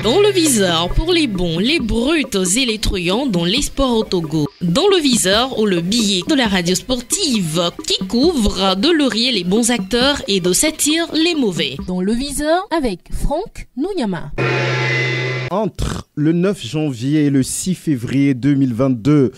Dans le viseur, pour les bons, les brutes et les truands dans les sports au Togo. Dans le viseur, ou le billet de la radio sportive qui couvre de laurier les bons acteurs et de satire les mauvais. Dans le viseur avec Franck Nouyama. Entre le 9 janvier et le 6 février 2022,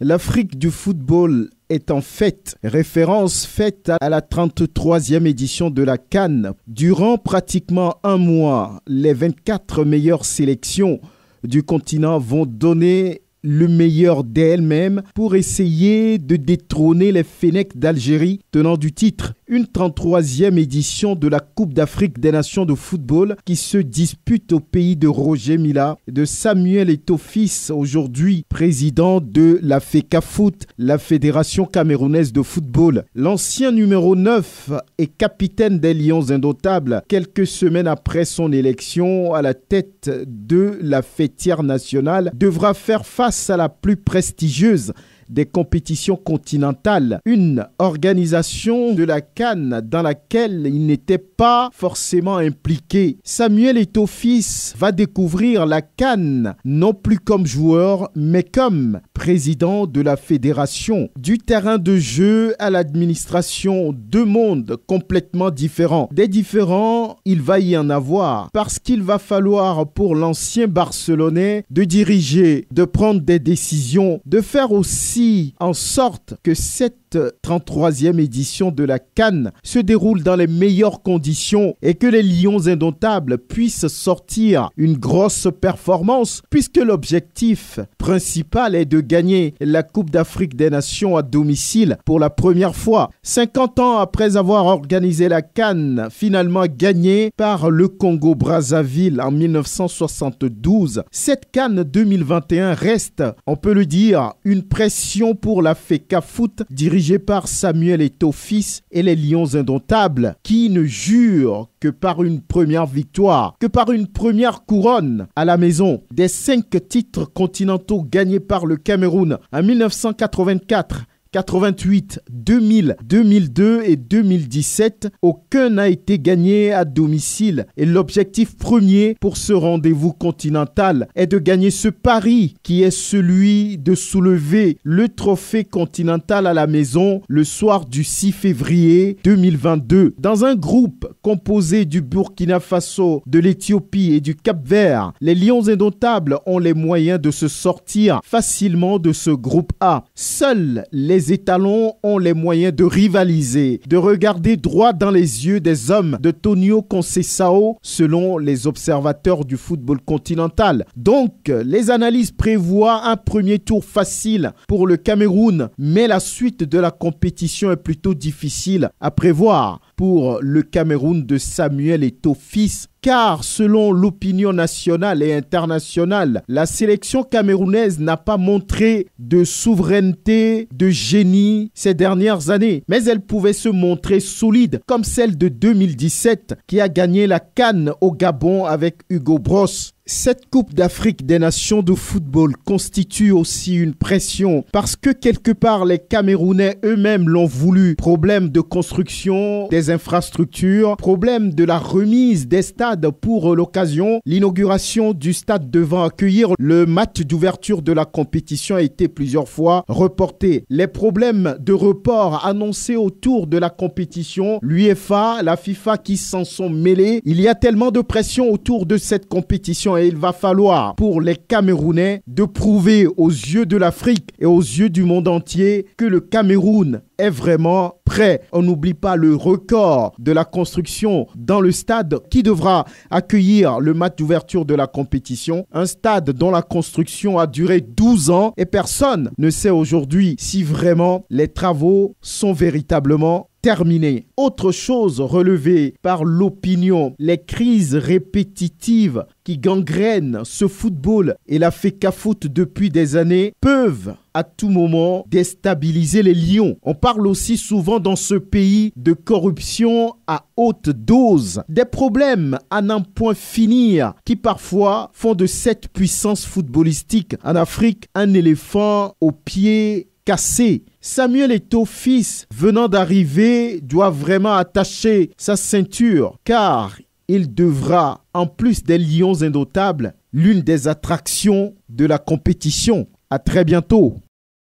l'Afrique du football est en fête, référence faite à la 33e édition de la CAN. Durant pratiquement un mois, les 24 meilleures sélections du continent vont donner le meilleur d'elles-mêmes pour essayer de détrôner les Fennecs d'Algérie, tenant du titre. Une 33e édition de la Coupe d'Afrique des Nations de football qui se dispute au pays de Roger Mila, de Samuel Eto'o-Fils, aujourd'hui président de la FECAFOOT, la Fédération camerounaise de football. L'ancien numéro 9 et capitaine des Lions indomptables, quelques semaines après son élection à la tête de la fêtière nationale, devra faire face à la plus prestigieuse des compétitions continentales, une organisation de la CAN dans laquelle il n'était pas forcément impliqué. Samuel Eto'o-Fils va découvrir la CAN non plus comme joueur, mais comme président de la fédération. Du terrain de jeu à l'administration, deux mondes complètement différents. Des différents, il va y en avoir, parce qu'il va falloir pour l'ancien Barcelonais de diriger, de prendre des décisions, de faire aussi en sorte que cette 33e édition de la CAN se déroule dans les meilleures conditions et que les Lions indomptables puissent sortir une grosse performance, puisque l'objectif principal est de gagner la Coupe d'Afrique des Nations à domicile pour la première fois. 50 ans après avoir organisé la CAN, finalement gagnée par le Congo-Brazzaville en 1972, cette CAN 2021 reste, on peut le dire, une pression pour la FECAFOOT dirigée par Samuel Eto'o-Fils et les Lions indomptables qui ne jurent que par une première victoire, que par une première couronne à la maison. Des 5 titres continentaux gagnés par le Cameroun en 1984, 88, 2000, 2002 et 2017, aucun n'a été gagné à domicile. Et l'objectif premier pour ce rendez-vous continental est de gagner ce pari qui est celui de soulever le trophée continental à la maison le soir du 6 février 2022. Dans un groupe composé du Burkina Faso, de l'Éthiopie et du Cap-Vert, les Lions indomptables ont les moyens de se sortir facilement de ce groupe A. Seuls les étalons ont les moyens de rivaliser, de regarder droit dans les yeux des hommes de Tonio Conceição, selon les observateurs du football continental. Donc, les analyses prévoient un premier tour facile pour le Cameroun, mais la suite de la compétition est plutôt difficile à prévoir pour le Cameroun de Samuel Eto'o-Fils. Car selon l'opinion nationale et internationale, la sélection camerounaise n'a pas montré de souveraineté, de génie ces dernières années. Mais elle pouvait se montrer solide, comme celle de 2017 qui a gagné la CAN au Gabon avec Hugo Bross. Cette Coupe d'Afrique des Nations de football constitue aussi une pression parce que quelque part les Camerounais eux-mêmes l'ont voulu. Problème de construction des infrastructures, problème de la remise des stades pour l'occasion. L'inauguration du stade devant accueillir le match d'ouverture de la compétition a été plusieurs fois reporté. Les problèmes de report annoncés autour de la compétition, l'UEFA, la FIFA qui s'en sont mêlés. Il y a tellement de pression autour de cette compétition. Et il va falloir pour les Camerounais de prouver aux yeux de l'Afrique et aux yeux du monde entier que le Cameroun est vraiment prêt. On n'oublie pas le record de la construction dans le stade qui devra accueillir le match d'ouverture de la compétition. Un stade dont la construction a duré 12 ans et personne ne sait aujourd'hui si vraiment les travaux sont véritablement terminés. Autre chose relevée par l'opinion, les crises répétitives qui gangrènent ce football et la FECAFOOT depuis des années peuvent à tout moment déstabiliser les Lions. On parle aussi souvent dans ce pays de corruption à haute dose, des problèmes à n'en point finir qui parfois font de cette puissance footballistique en Afrique un éléphant aux pieds cassés. Samuel Eto'o-Fils, venant d'arriver, doit vraiment attacher sa ceinture car il devra, en plus des lions indomptables, l'une des attractions de la compétition. À très bientôt.